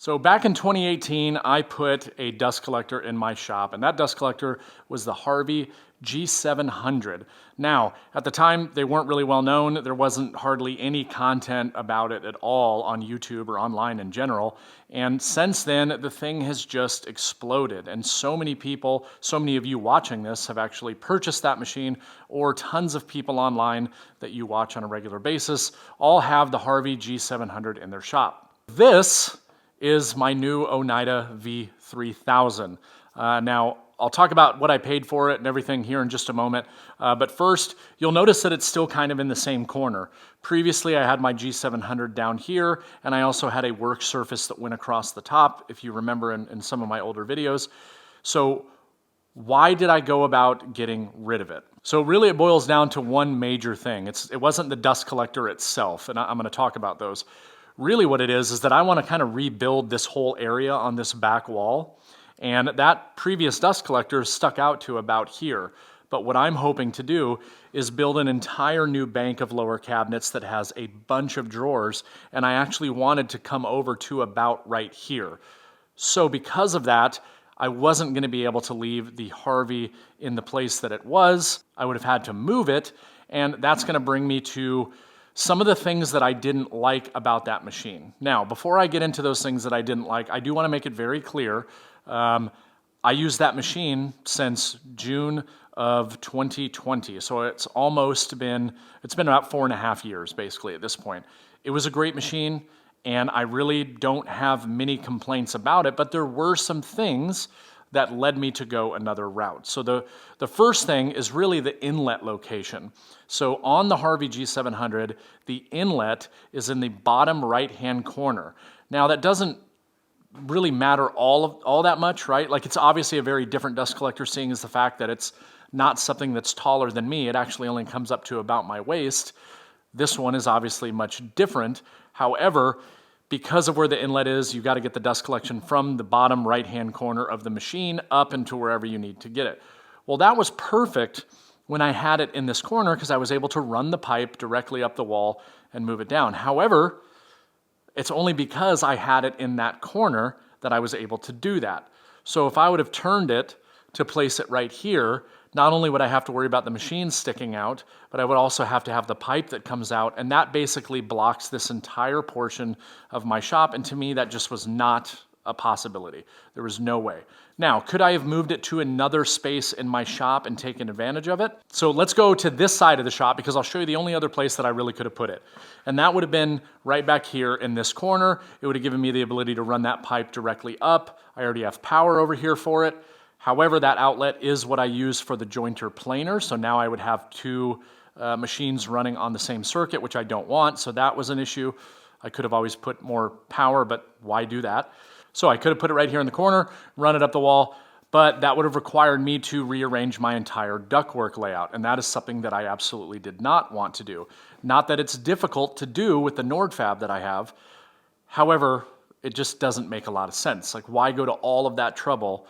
So back in 2018, I put a dust collector in my shop, and that dust collector was the Harvey G700. Now, at the time, they weren't really well known. There wasn't hardly any content about it at all on YouTube or online in general. And since then, the thing has just exploded. And so many people, so many of you watching this have actually purchased that machine, or tons of people online that you watch on a regular basis all have the Harvey G700 in their shop. This is my new Oneida V3000. Now, I'll talk about what I paid for it and everything here in just a moment. But first, you'll notice that it's still kind of in the same corner. Previously, I had my G700 down here, and I also had a work surface that went across the top, if you remember in some of my older videos. So why did I go about getting rid of it? So really it boils down to one major thing. It wasn't the dust collector itself, and I'm going to talk about those. Really what it is that I want to kind of rebuild this whole area on this back wall. And that previous dust collector stuck out to about here. But what I'm hoping to do is build an entire new bank of lower cabinets that has a bunch of drawers. And I actually wanted to come over to about right here. So because of that, I wasn't going to be able to leave the Harvey in the place that it was. I would have had to move it. And that's going to bring me to some of the things that I didn't like about that machine. Now, before I get into those things that I didn't like, I do want to make it very clear. I used that machine since June of 2020. So it's been about 4.5 years basically at this point. It was a great machine, and I really don't have many complaints about it, but there were some things that led me to go another route. So the first thing is really the inlet location. So on the Harvey G700, the inlet is in the bottom right-hand corner. Now that doesn't really matter all that much, right? Like, it's obviously a very different dust collector, seeing as the fact that it's not something that's taller than me. It actually only comes up to about my waist. This one is obviously much different. However, because of where the inlet is, you got to get the dust collection from the bottom right-hand corner of the machine up into wherever you need to get it. Well, that was perfect when I had it in this corner because I was able to run the pipe directly up the wall and move it down. However, it's only because I had it in that corner that I was able to do that. So if I would have turned it to place it right here, not only would I have to worry about the machine sticking out, but I would also have to have the pipe that comes out, and that basically blocks this entire portion of my shop, and to me that just was not a possibility. There was no way. Now, could I have moved it to another space in my shop and taken advantage of it? So let's go to this side of the shop because I'll show you the only other place that I really could have put it. And that would have been right back here in this corner. It would have given me the ability to run that pipe directly up. I already have power over here for it. However, that outlet is what I use for the jointer planer. So now I would have two machines running on the same circuit, which I don't want. So that was an issue. I could have always put more power, but why do that? So I could have put it right here in the corner, run it up the wall, but that would have required me to rearrange my entire ductwork layout. And that is something that I absolutely did not want to do. Not that it's difficult to do with the NORDFAB that I have. However, it just doesn't make a lot of sense. Like, why go to all of that trouble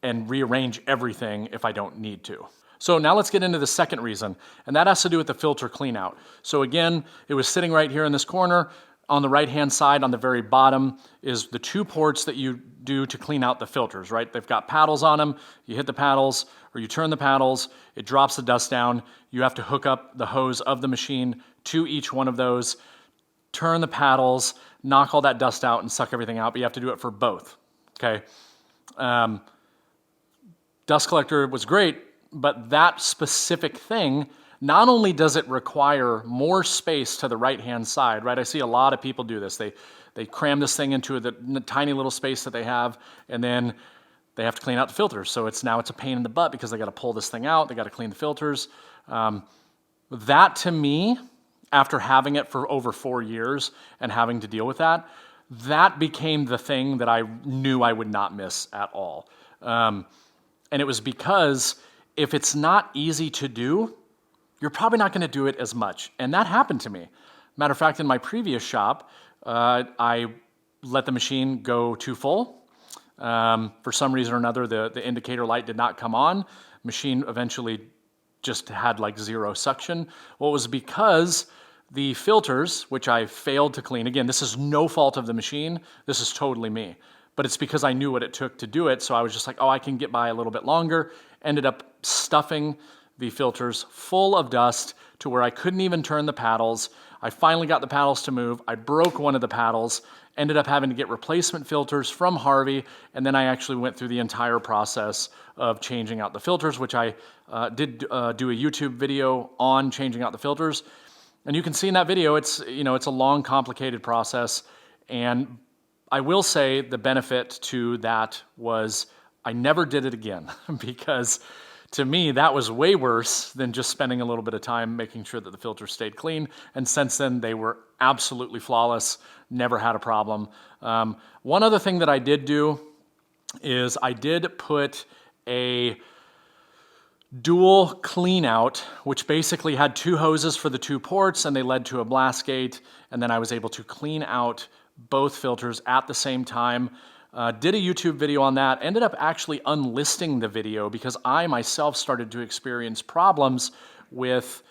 and rearrange everything if I don't need to? So now let's get into the second reason, and that has to do with the filter cleanout. So again, it was sitting right here in this corner. On the right-hand side, on the very bottom, is the two ports that you do to clean out the filters, right? They've got paddles on them. You hit the paddles, or you turn the paddles, it drops the dust down. You have to hook up the hose of the machine to each one of those, turn the paddles, knock all that dust out, and suck everything out, but you have to do it for both, okay? Dust collector was great, but that specific thing, not only does it require more space to the right-hand side, right? I see a lot of people do this. They cram this thing into the tiny little space that they have, and then they have to clean out the filters. So now it's a pain in the butt because they got to pull this thing out. They got to clean the filters. That, to me, after having it for over 4 years and having to deal with that, that became the thing that I knew I would not miss at all. And it was because if it's not easy to do, you're probably not going to do it as much. And that happened to me. Matter of fact, in my previous shop, I let the machine go too full. For some reason or another, the indicator light did not come on. Machine eventually just had like zero suction. Well, it was because The filters, which I failed to clean, again, this is no fault of the machine, this is totally me, but it's because I knew what it took to do it, so I was just like, oh, I can get by a little bit longer. Ended up stuffing the filters full of dust to where I couldn't even turn the paddles. I finally got the paddles to move. I broke one of the paddles, ended up having to get replacement filters from Harvey, and then I actually went through the entire process of changing out the filters, which I did do a YouTube video on changing out the filters. And you can see in that video, it's a long, complicated process. And I will say the benefit to that was I never did it again because to me, that was way worse than just spending a little bit of time making sure that the filters stayed clean. And since then, they were absolutely flawless, never had a problem. One other thing that I did do is I did put a dual clean out, which basically had 2 hoses for the 2 ports, and they led to a blast gate, and then I was able to clean out both filters at the same time. Did a YouTube video on that, ended up actually unlisting the video because I myself started to experience problems with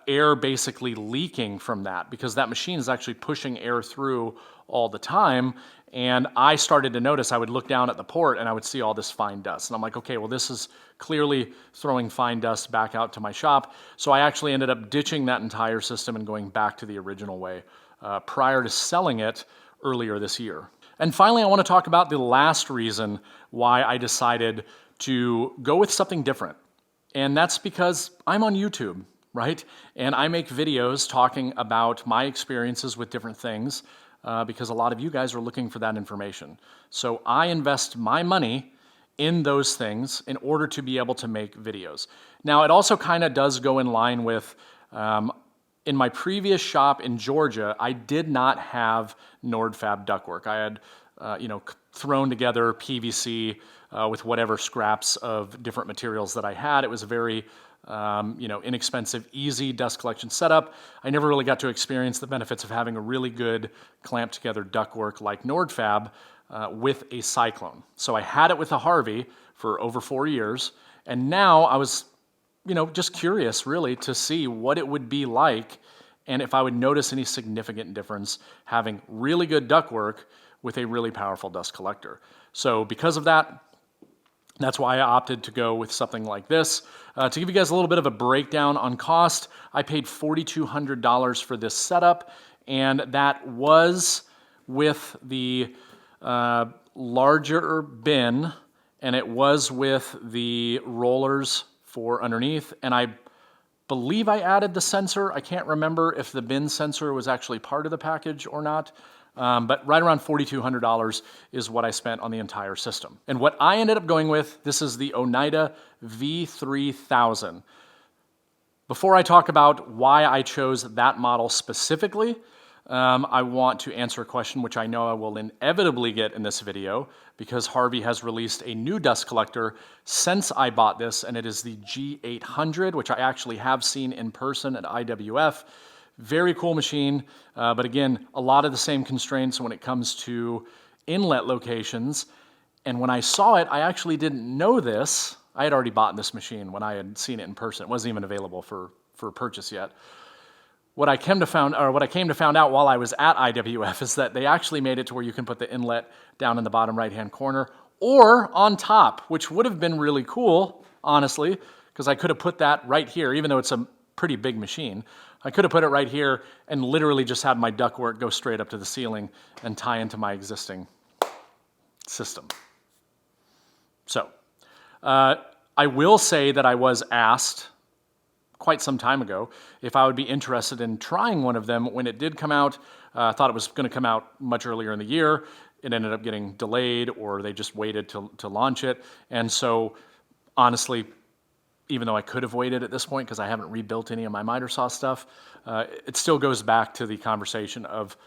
air basically leaking from that, because that machine is actually pushing air through all the time. And I started to notice, I would look down at the port and I would see all this fine dust. And I'm like, okay, well, this is clearly throwing fine dust back out to my shop. So I actually ended up ditching that entire system and going back to the original way prior to selling it earlier this year. And finally, I want to talk about the last reason why I decided to go with something different. And that's because I'm on YouTube, right? And I make videos talking about my experiences with different things because a lot of you guys are looking for that information. So I invest my money in those things in order to be able to make videos. Now, it also kind of does go in line with, in my previous shop in Georgia, I did not have NORDFAB ductwork. I had, thrown together PVC with whatever scraps of different materials that I had. It was a very, inexpensive, easy dust collection setup. I never really got to experience the benefits of having a really good clamped together ductwork like NORDFAB with a cyclone. So I had it with a Harvey for over 4 years, and now I was, just curious really to see what it would be like and if I would notice any significant difference having really good ductwork with a really powerful dust collector. So because of that, that's why I opted to go with something like this. To give you guys a little bit of a breakdown on cost, I paid $4,200 for this setup, and that was with the larger bin, and it was with the rollers for underneath, and I believe I added the sensor. I can't remember if the bin sensor was actually part of the package or not. But right around $4,200 is what I spent on the entire system. And what I ended up going with, this is the Oneida V3000. Before I talk about why I chose that model specifically, I want to answer a question which I know I will inevitably get in this video, because Harvey has released a new dust collector since I bought this, and it is the G800, which I actually have seen in person at IWF. Very cool machine, but again, a lot of the same constraints when it comes to inlet locations. And when I saw it, I actually didn't know this. I had already bought this machine when I had seen it in person. It wasn't even available for purchase yet. What I came to find out while I was at IWF is that they actually made it to where you can put the inlet down in the bottom right-hand corner or on top, which would have been really cool, honestly, because I could have put that right here, even though it's a pretty big machine. I could have put it right here and literally just had my ductwork go straight up to the ceiling and tie into my existing system. So, I will say that I was asked quite some time ago if I would be interested in trying one of them when it did come out. I thought it was going to come out much earlier in the year. It ended up getting delayed, or they just waited to launch it. And so, honestly, even though I could have waited at this point because I haven't rebuilt any of my miter saw stuff, it still goes back to the conversation of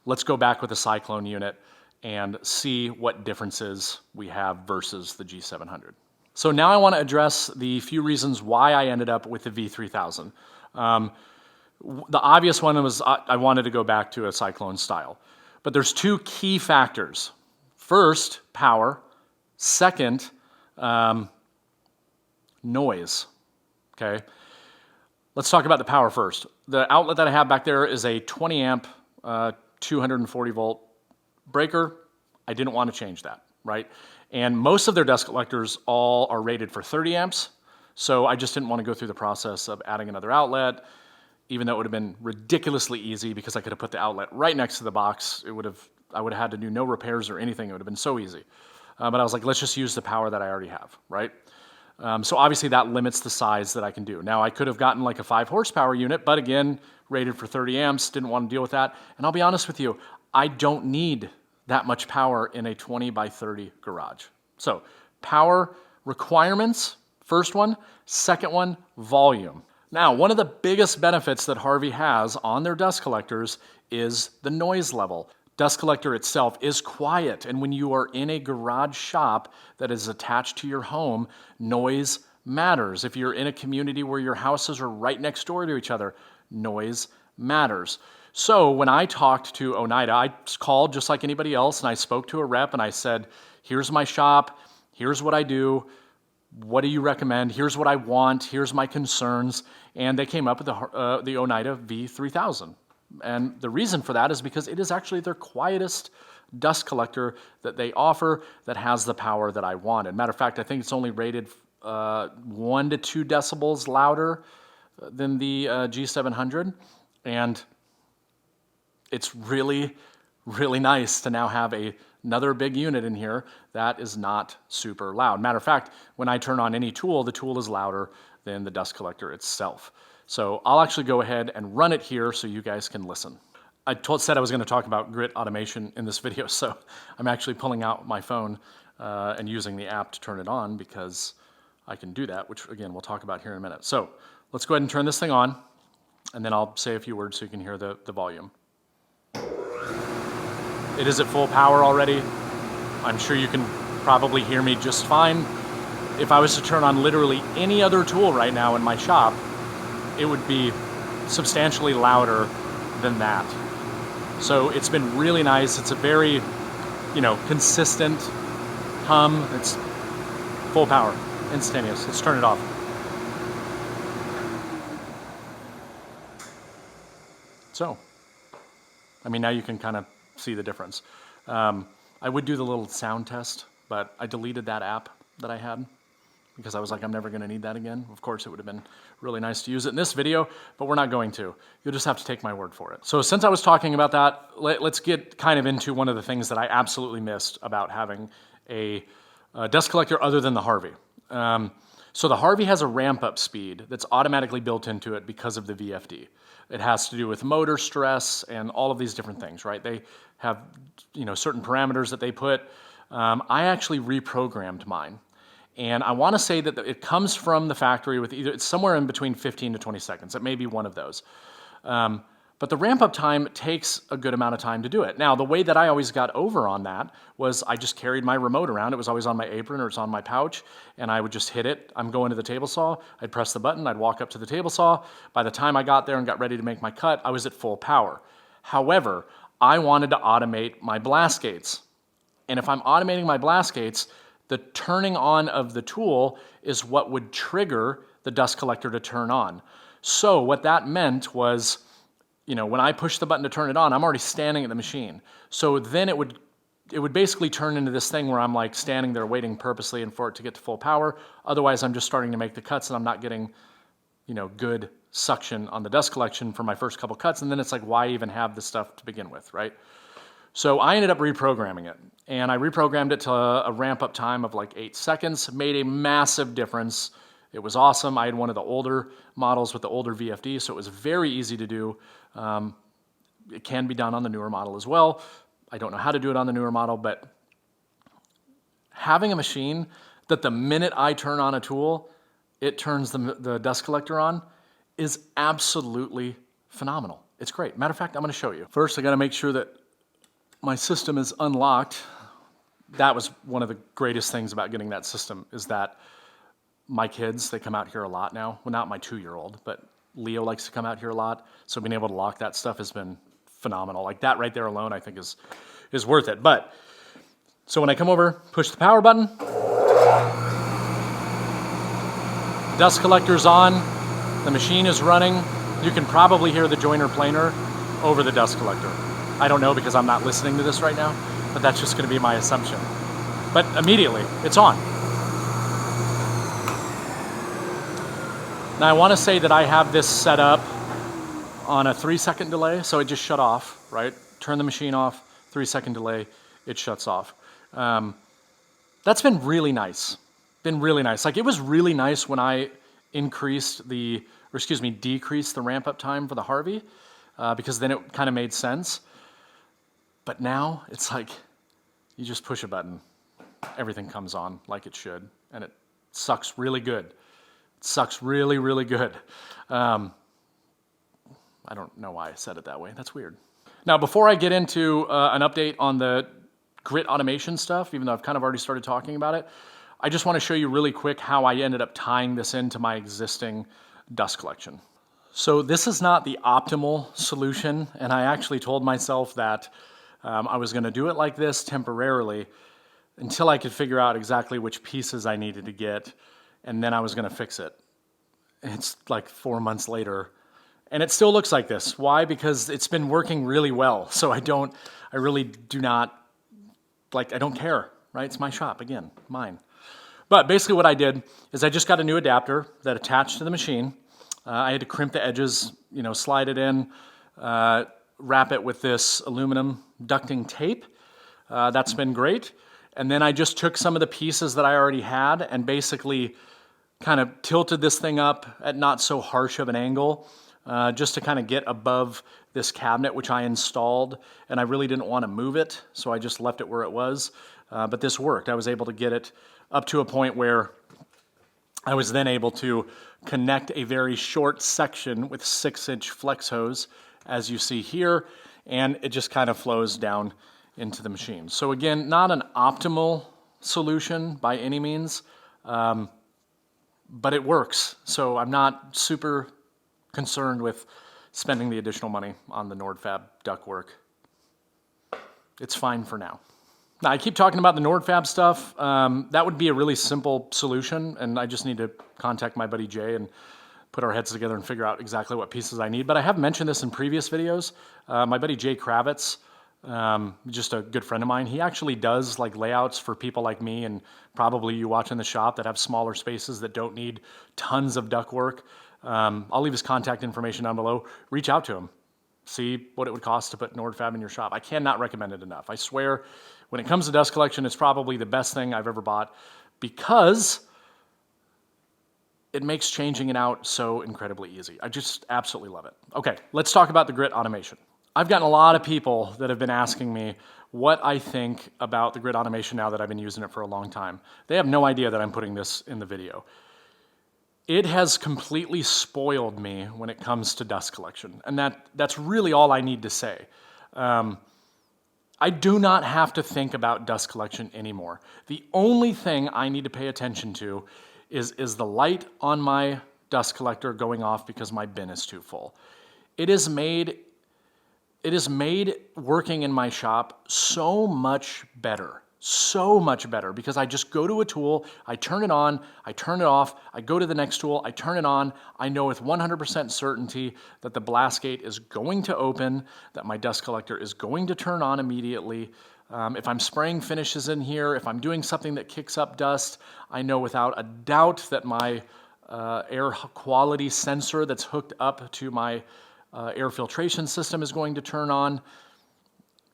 let's go back with the Cyclone unit and see what differences we have versus the G700. So now I want to address the few reasons why I ended up with the V3000. The obvious one was I wanted to go back to a Cyclone style. But there's 2 key factors. First, power. Second, noise. Okay, let's talk about the power first. the outlet that I have back there is a 20 amp, 240 volt breaker. I didn't want to change that, right? And most of their dust collectors all are rated for 30 amps. So I just didn't want to go through the process of adding another outlet, even though it would have been ridiculously easy because I could have put the outlet right next to the box. I would have had to do no repairs or anything. It would have been so easy. But I was like, let's just use the power that I already have, right? So obviously that limits the size that I can do. Now I could have gotten like a 5 horsepower unit, but again, rated for 30 amps, didn't want to deal with that. And I'll be honest with you, I don't need that much power in a 20 by 30 garage. So power requirements, first one. Second one, volume. Now, one of the biggest benefits that Harvey has on their dust collectors is the noise level. Dust collector itself is quiet, and when you are in a garage shop that is attached to your home, noise matters. If you're in a community where your houses are right next door to each other, noise matters. So when I talked to Onida, I called just like anybody else, and I spoke to a rep, and I said, here's my shop, here's what I do, what do you recommend? Here's what I want. Here's my concerns. And they came up with the Oneida V3000. And the reason for that is because it is actually their quietest dust collector that they offer that has the power that I wanted. Matter of fact, I think it's only rated 1 to 2 decibels louder than the G700. And it's really, really nice to now have another big unit in here that is not super loud. Matter of fact, when I turn on any tool, the tool is louder than the dust collector itself. So I'll actually go ahead and run it here so you guys can listen. I said I was going to talk about grit automation in this video, so I'm actually pulling out my phone and using the app to turn it on because I can do that, which again, we'll talk about here in a minute. So let's go ahead and turn this thing on, and then I'll say a few words so you can hear the volume. It is at full power already. I'm sure you can probably hear me just fine. If I was to turn on literally any other tool right now in my shop, it would be substantially louder than that. So it's been really nice. It's a very, consistent hum. It's full power, instantaneous. Let's turn it off. So, now you can kind of see the difference. I would do the little sound test, but I deleted that app that I had because I was like, I'm never going to need that again. Of course, it would have been really nice to use it in this video, but we're not going to. You'll just have to take my word for it. So since I was talking about that, let's get kind of into one of the things that I absolutely missed about having a dust collector other than the Harvey. So the Harvey has a ramp-up speed that's automatically built into it because of the VFD. It has to do with motor stress and all of these different things, right? They have, certain parameters that they put. I actually reprogrammed mine. And I want to say that it comes from the factory with it's somewhere in between 15 to 20 seconds. It may be one of those. But the ramp-up time takes a good amount of time to do it. Now, the way that I always got over on that was I just carried my remote around. It was always on my apron or it's on my pouch, and I would just hit it. I'm going to the table saw. I'd press the button. I'd walk up to the table saw. By the time I got there and got ready to make my cut, I was at full power. However, I wanted to automate my blast gates. And if I'm automating my blast gates, the turning on of the tool is what would trigger the dust collector to turn on. So what that meant was, when I push the button to turn it on, I'm already standing at the machine. So then it would basically turn into this thing where I'm like standing there waiting purposely and for it to get to full power. Otherwise, I'm just starting to make the cuts and I'm not getting, good suction on the dust collection for my first couple cuts. And then it's like, why even have this stuff to begin with, right? So I ended up reprogramming it. And I reprogrammed it to a ramp-up time of like 8 seconds. Made a massive difference. It was awesome. I had one of the older models with the older VFD, so it was very easy to do. It can be done on the newer model as well. I don't know how to do it on the newer model, but having a machine that the minute I turn on a tool, it turns the dust collector on is absolutely phenomenal. It's great. Matter of fact, I'm going to show you. First, I got to make sure that my system is unlocked. That was one of the greatest things about getting that system is that my kids, they come out here a lot now. Well, not my 2-year-old, but Leo likes to come out here a lot. So being able to lock that stuff has been phenomenal. Like that right there alone, I think is worth it. But so when I come over, push the power button, dust collector's on, the machine is running. You can probably hear the joiner planer over the dust collector. I don't know because I'm not listening to this right now, but that's just going to be my assumption. But immediately, it's on. Now I want to say that I have this set up on a 3-second delay, so it just shut off, right? Turn the machine off, 3-second delay, it shuts off. That's been really nice. Like, it was really nice when I decreased the ramp up time for the Harvey, because then it kind of made sense. But now it's like you just push a button, everything comes on like it should, and it sucks really good. It sucks really, really good. I don't know why I said it that way. That's weird. Now, before I get into an update on the grit automation stuff, even though I've kind of already started talking about it, I just want to show you really quick how I ended up tying this into my existing dust collection. So this is not the optimal solution, and I actually told myself that I was going to do it like this temporarily until I could figure out exactly which pieces I needed to get, and then I was going to fix it. It's like 4 months later, and it still looks like this. Why? Because it's been working really well, so I don't care, right? It's my shop, again, mine. But basically what I did is I just got a new adapter that attached to the machine. I had to crimp the edges, slide it in, wrap it with this aluminum ducting tape. That's been great. And then I just took some of the pieces that I already had and basically kind of tilted this thing up at not so harsh of an angle, just to kind of get above this cabinet, which I installed, and I really didn't want to move it, so I just left it where it was. But this worked. I was able to get it up to a point where I was then able to connect a very short section with 6-inch flex hose, as you see here, and it just kind of flows down into the machine. So again, not an optimal solution by any means, but it works. So I'm not super concerned with spending the additional money on the NORDFAB ductwork. It's fine for now. Now, I keep talking about the NORDFAB stuff. That would be a really simple solution, and I just need to contact my buddy Jay and put our heads together and figure out exactly what pieces I need. But I have mentioned this in previous videos. My buddy Jay Kravets, just a good friend of mine, he actually does like layouts for people like me and probably you watching the shop that have smaller spaces that don't need tons of ductwork. I'll leave his contact information down below. Reach out to him. See what it would cost to put NORDFAB in your shop. I cannot recommend it enough. I swear, when it comes to dust collection, it's probably the best thing I've ever bought because it makes changing it out so incredibly easy. I just absolutely love it. Okay, let's talk about the grit automation. I've gotten a lot of people that have been asking me what I think about the grit automation now that I've been using it for a long time. They have no idea that I'm putting this in the video. It has completely spoiled me when it comes to dust collection, and that's really all I need to say. I do not have to think about dust collection anymore. The only thing I need to pay attention to is the light on my dust collector going off because my bin is too full. It has made working in my shop so much better because I just go to a tool, I turn it on, I turn it off, I go to the next tool, I turn it on, I know with 100% certainty that the blast gate is going to open, that my dust collector is going to turn on immediately. If I'm spraying finishes in here, if I'm doing something that kicks up dust, I know without a doubt that my air quality sensor that's hooked up to my air filtration system is going to turn on.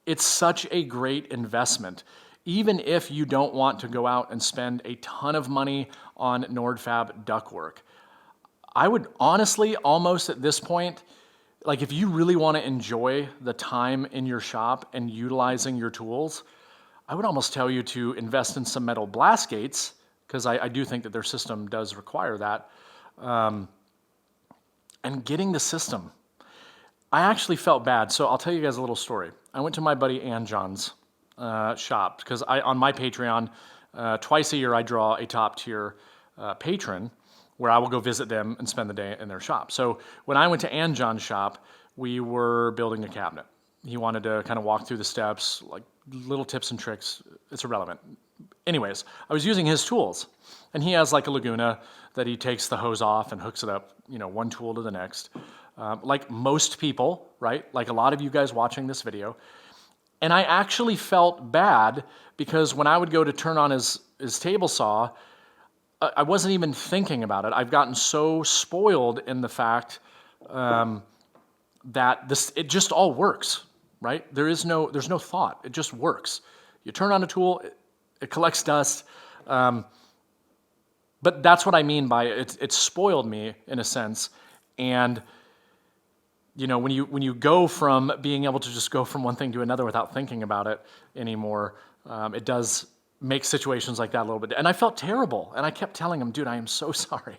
It's such a great investment. Even if you don't want to go out and spend a ton of money on NORDFAB ductwork, I would honestly, almost at this point, like if you really want to enjoy the time in your shop and utilizing your tools, I would almost tell you to invest in some metal blast gates, because I do think that their system does require that, and getting the system. I actually felt bad, so I'll tell you guys a little story. I went to my buddy John's shop, because on my Patreon, twice a year I draw a top tier patron where I will go visit them and spend the day in their shop. So when I went to John's shop, we were building a cabinet. He wanted to kind of walk through the steps, like little tips and tricks. It's irrelevant. Anyways, I was using his tools, and he has like a Laguna that he takes the hose off and hooks it up, one tool to the next. like most people, right? Like a lot of you guys watching this video. And I actually felt bad because when I would go to turn on his table saw, I wasn't even thinking about it. I've gotten so spoiled in the fact that it just all works, right? there's no thought. It just works. You turn on a tool, it collects dust. But that's what I mean by it spoiled me in a sense. And you know, when you go from being able to just go from one thing to another without thinking about it anymore, it does make situations like that a little bit. And I felt terrible. And I kept telling him, dude, I am so sorry.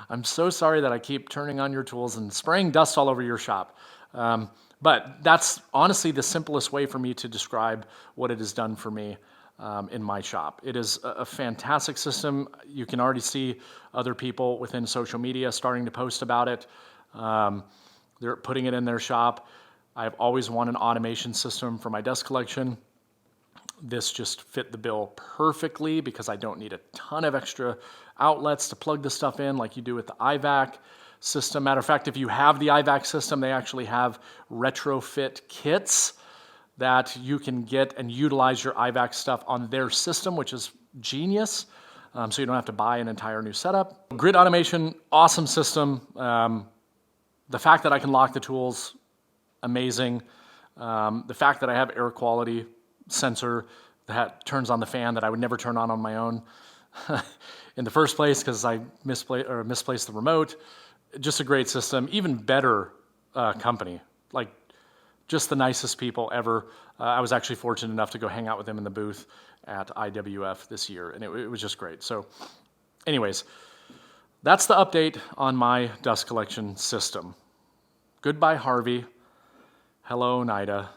I'm so sorry that I keep turning on your tools and spraying dust all over your shop. But that's honestly the simplest way for me to describe what it has done for me in my shop. It is a fantastic system. You can already see other people within social media starting to post about it. They're putting it in their shop. I've always wanted an automation system for my dust collection. This just fit the bill perfectly because I don't need a ton of extra outlets to plug this stuff in like you do with the IVAC system. Matter of fact, if you have the IVAC system, they actually have retrofit kits that you can get and utilize your IVAC stuff on their system, which is genius. So you don't have to buy an entire new setup. Grid automation, awesome system. The fact that I can lock the tools, amazing. The fact that I have air quality sensor that turns on the fan that I would never turn on my own in the first place because I misplaced the remote. Just a great system. Even better company. Like just the nicest people ever. I was actually fortunate enough to go hang out with them in the booth at IWF this year, and it was just great. So anyways, that's the update on my dust collection system. Goodbye, Harvey. Hello, Onida.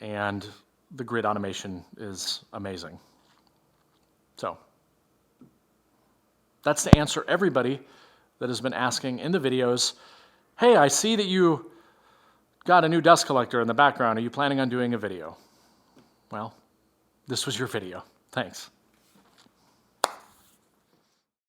And the grid automation is amazing. So that's to answer everybody that has been asking in the videos, hey, I see that you got a new dust collector in the background. Are you planning on doing a video? Well, this was your video. Thanks.